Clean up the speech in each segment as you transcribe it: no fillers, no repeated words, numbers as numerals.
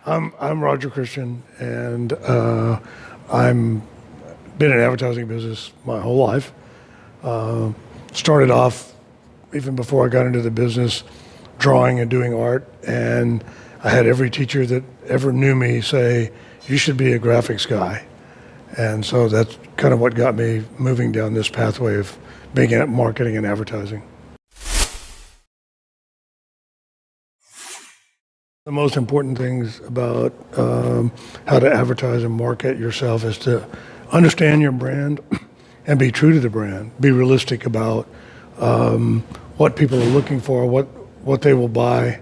I'm Roger Christian, and I'm been in advertising business my whole life. Started off even before I got into the business, drawing and doing art, and I had every teacher that ever knew me say, "You should be a graphics guy," and so that's kind of what got me moving down this pathway of being in marketing and advertising. The most important things about how to advertise and market yourself is to understand your brand and be true to the brand. Be realistic about what people are looking for, what they will buy.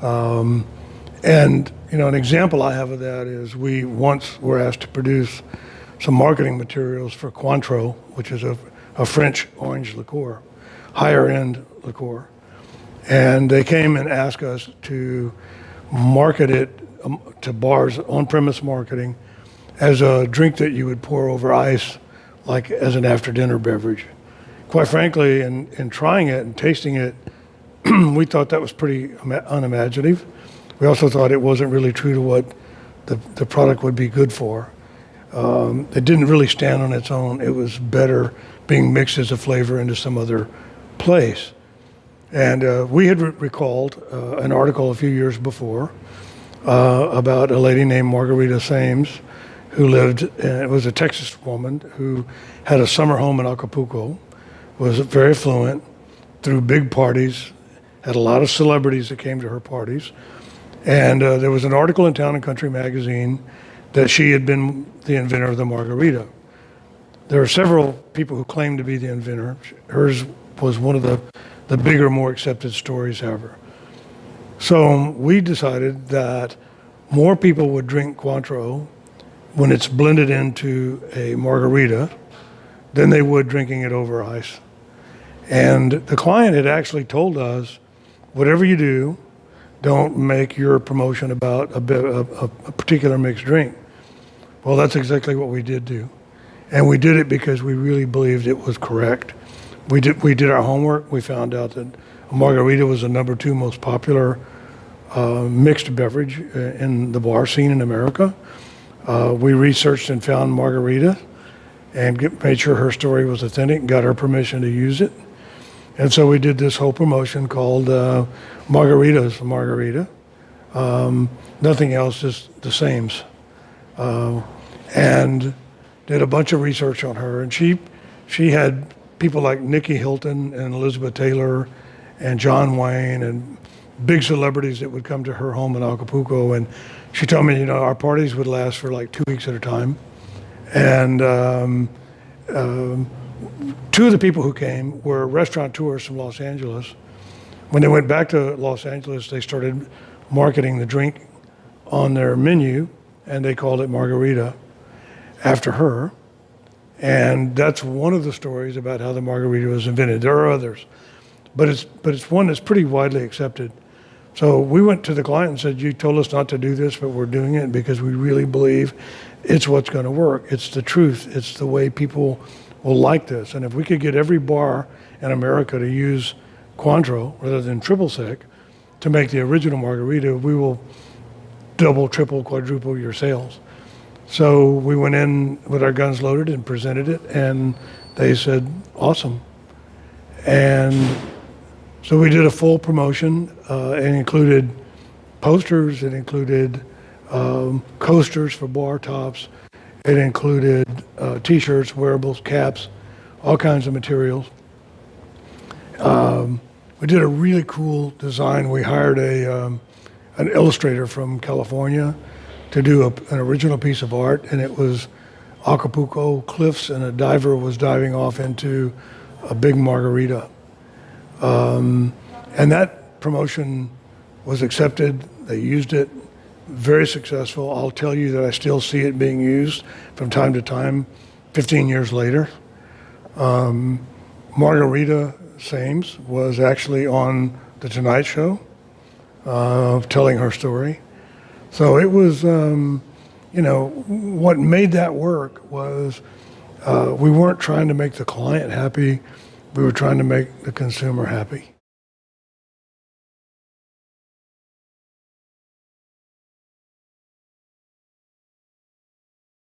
And an example I have of that is we once were asked to produce some marketing materials for Cointreau, which is a French orange liqueur, higher end liqueur. And they came and asked us to market it to bars, on-premise marketing, as a drink that you would pour over ice, like as an after-dinner beverage. Quite frankly, in trying it and tasting it, we thought that was pretty unimaginative. We also thought it wasn't really true to what the product would be good for. It didn't really stand on its own. It was better being mixed as a flavor into some other place. And we had recalled an article a few years before about a lady named Margarita Sames, who lived, it was a Texas woman who had a summer home in Acapulco, was very affluent, threw big parties, had a lot of celebrities that came to her parties. And there was an article in Town and Country magazine that she had been the inventor of the margarita. There are several people who claim to be the inventor. Hers was one of the bigger, more accepted stories ever. So we decided that more people would drink Cointreau when it's blended into a margarita than they would drinking it over ice. And the client had actually told us, whatever you do, don't make your promotion about a particular mixed drink. Well, that's exactly what we did do. And we did it because we really believed it was correct. We did our homework. We found out that a margarita was the #2 most popular mixed beverage in the bar scene in America. We researched and found margarita and made sure her story was authentic and got her permission to use it. And so we did this whole promotion called Margarita's Margarita. Nothing else, just the sames. And did a bunch of research on her. And she had people like Nikki Hilton and Elizabeth Taylor and John Wayne and big celebrities that would come to her home in Acapulco. And she told me, our parties would last for like 2 weeks at a time. And two of the people who came were restaurateurs from Los Angeles. When they went back to Los Angeles, they started marketing the drink on their menu, and they called it Margarita after her. And that's one of the stories about how the margarita was invented. There are others, but it's one that's pretty widely accepted. So we went to the client and said, "You told us not to do this, but we're doing it because we really believe it's what's going to work. It's the truth. It's the way people will like this. And if we could get every bar in America to use Cointreau rather than triple sec to make the original margarita, we will double, triple, quadruple your sales." So we went in with our guns loaded and presented it, and they said, "Awesome." And so we did a full promotion. It included posters, it included coasters for bar tops, it included t-shirts, wearables, caps, all kinds of materials. We did a really cool design. We hired an illustrator from California to do an original piece of art, and it was Acapulco cliffs, and a diver was diving off into a big margarita. And that promotion was accepted. They used it, very successful. I'll tell you that I still see it being used from time to time, 15 years later. Margarita Sames was actually on The Tonight Show, telling her story. So it was, what made that work was we weren't trying to make the client happy. We were trying to make the consumer happy.